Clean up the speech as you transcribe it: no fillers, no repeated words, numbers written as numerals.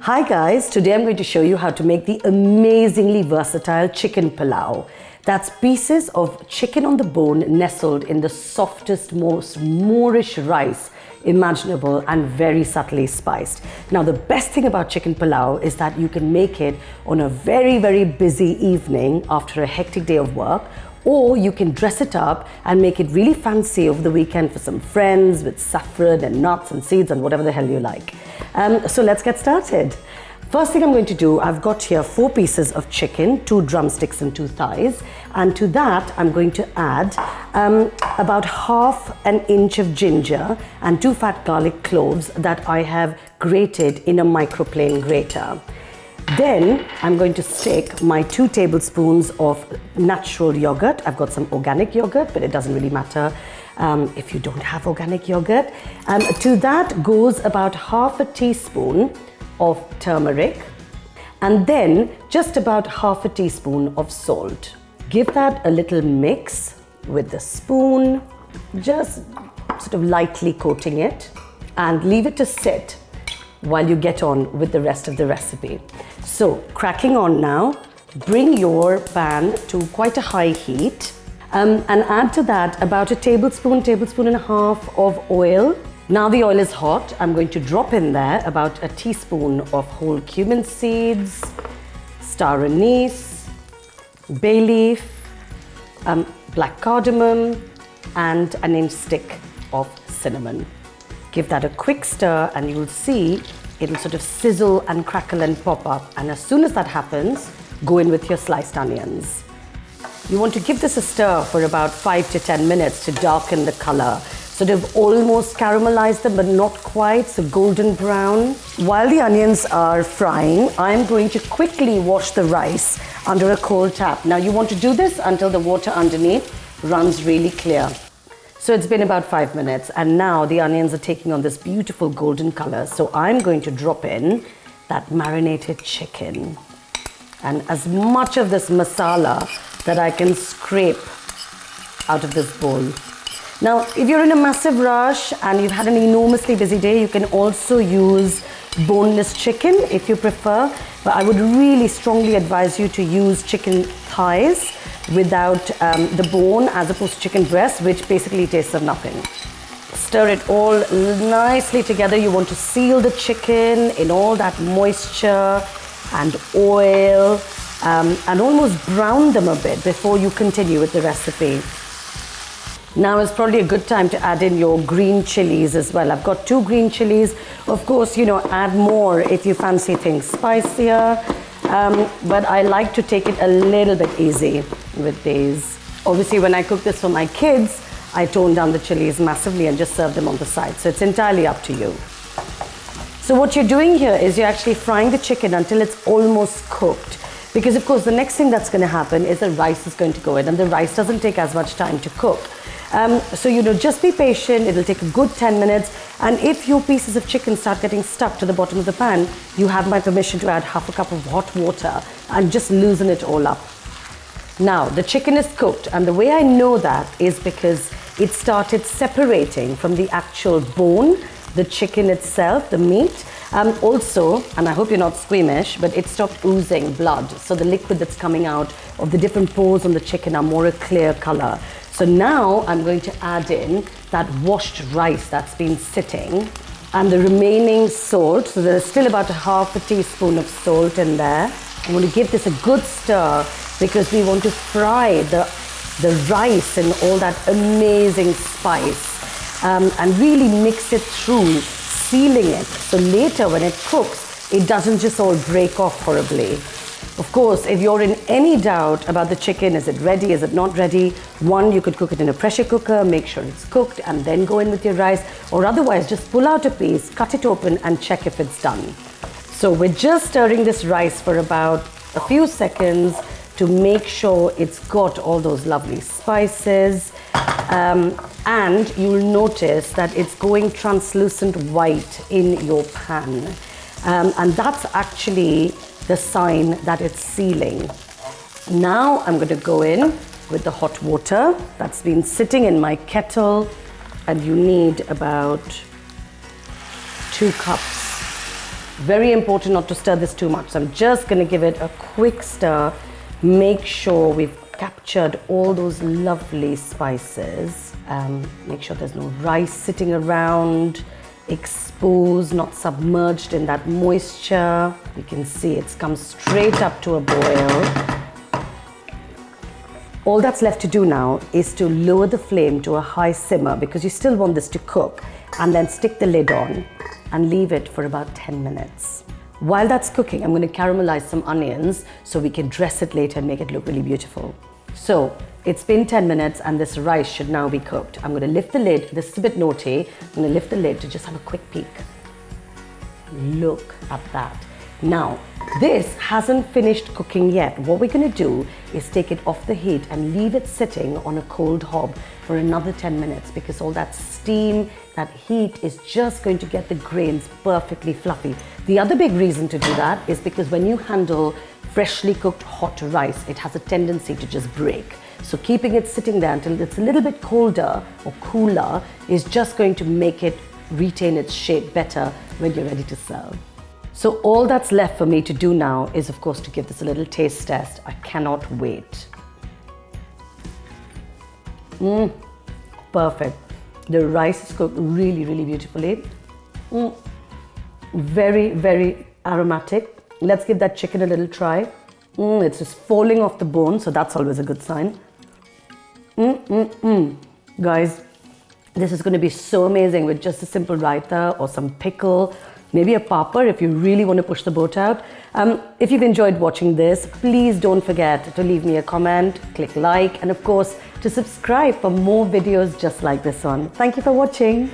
Hi guys, today I'm going to show you how to make the amazingly versatile chicken pulao. That's pieces of chicken on the bone nestled in the softest, most moreish rice imaginable and very subtly spiced. Now the best thing about chicken pulao is that you can make it on a very busy evening after a hectic day of work, or you can dress it up and make it really fancy over the weekend for some friends with saffron and nuts and seeds and whatever the hell you like. So let's get started. First thing I'm going to do, I've got here 4 pieces of chicken, 2 drumsticks and 2 thighs. And to that, I'm going to add about ½ an inch of ginger and 2 fat garlic cloves that I have grated in a microplane grater. Then I'm going to stick my 2 tablespoons of natural yogurt. I've got some organic yogurt, but it doesn't really matter if you don't have organic yogurt. To that goes about ½ a teaspoon of turmeric, and then just about ½ a teaspoon of salt. Give that a little mix with the spoon, just sort of lightly coating it, and leave it to sit while you get on with the rest of the recipe. So cracking on now, bring your pan to quite a high heat and add to that about a tablespoon and a half of oil. Now the oil is hot. I'm going to drop in there about a teaspoon of whole cumin seeds, star anise, bay leaf, black cardamom, and an inch stick of cinnamon. Give that a quick stir and you'll see it'll sort of sizzle and crackle and pop up. And as soon as that happens, go in with your sliced onions. You want to give this a stir for about 5 to 10 minutes to darken the color. Sort of almost caramelize them, but not quite, so golden brown. While the onions are frying, I'm going to quickly wash the rice under a cold tap. Now you want to do this until the water underneath runs really clear. So it's been about 5 minutes, and now the onions are taking on this beautiful golden color. So I'm going to drop in that marinated chicken and as much of this masala that I can scrape out of this bowl. Now, if you're in a massive rush and you've had an enormously busy day, you can also use boneless chicken if you prefer, but I would really strongly advise you to use chicken thighs without the bone, as opposed to chicken breast, which basically tastes of nothing. Stir it all nicely together. You want to seal the chicken in all that moisture and oil, and almost brown them a bit before you continue with the recipe. Now is probably a good time to add in your green chilies as well. I've got 2 green chilies. Of course, add more if you fancy things spicier, but I like to take it a little bit easy with these. Obviously, when I cook this for my kids, I tone down the chilies massively and just serve them on the side. So it's entirely up to you. So what you're doing here is you're actually frying the chicken until it's almost cooked. Because of course, the next thing that's going to happen is the rice is going to go in, and the rice doesn't take as much time to cook. So just be patient. It'll take a good 10 minutes. And if your pieces of chicken start getting stuck to the bottom of the pan, you have my permission to add ½ a cup of hot water and just loosen it all up. Now, the chicken is cooked, and the way I know that is because it started separating from the actual bone, the chicken itself, the meat. Also, and I hope you're not squeamish, but it stopped oozing blood. So the liquid that's coming out of the different pores on the chicken are more a clear color. So now I'm going to add in that washed rice that's been sitting and the remaining salt. So there's still about ½ a teaspoon of salt in there. I'm going to give this a good stir because we want to fry the rice and all that amazing spice and really mix it through, sealing it. So later when it cooks, it doesn't just all break off horribly. Of course, if you're in any doubt about the chicken, is it ready, is it not ready? One, you could cook it in a pressure cooker, make sure it's cooked, and then go in with your rice. Or otherwise, just pull out a piece, cut it open, and check if it's done. So we're just stirring this rice for about a few seconds to make sure it's got all those lovely spices. And you'll notice that it's going translucent white in your pan. And that's actually the sign that it's sealing. Now I'm going to go in with the hot water that's been sitting in my kettle, and you need about 2 cups Very important not to stir this too much. So I'm just going to give it a quick stir. Make sure we've captured all those lovely spices. Make sure there's no rice sitting around, exposed, not submerged in that moisture. You can see it's come straight up to a boil. All that's left to do now is to lower the flame to a high simmer, because you still want this to cook, and then stick the lid on and leave it for about 10 minutes. While that's cooking, I'm going to caramelize some onions so we can dress it later and make it look really beautiful. So it's been 10 minutes and this rice should now be cooked. I'm going to lift the lid. This is a bit naughty. I'm going to lift the lid to just have a quick peek. Look at that. Now, this hasn't finished cooking yet. What we're going to do is take it off the heat and leave it sitting on a cold hob for another 10 minutes, because all that steam, that heat is just going to get the grains perfectly fluffy. The other big reason to do that is because when you handle freshly cooked hot rice, it has a tendency to just break. So keeping it sitting there until it's a little bit colder or cooler is just going to make it retain its shape better when you're ready to serve. So all that's left for me to do now is, of course, to give this a little taste test. I cannot wait. Perfect. The rice is cooked really, really beautifully. Very, very aromatic. Let's give that chicken a little try. It's just falling off the bone, so that's always a good sign. Guys, this is going to be so amazing with just a simple raita or some pickle, maybe a papad if you really want to push the boat out. If you've enjoyed watching this, please don't forget to leave me a comment, click like, and of course to subscribe for more videos just like this one. Thank you for watching.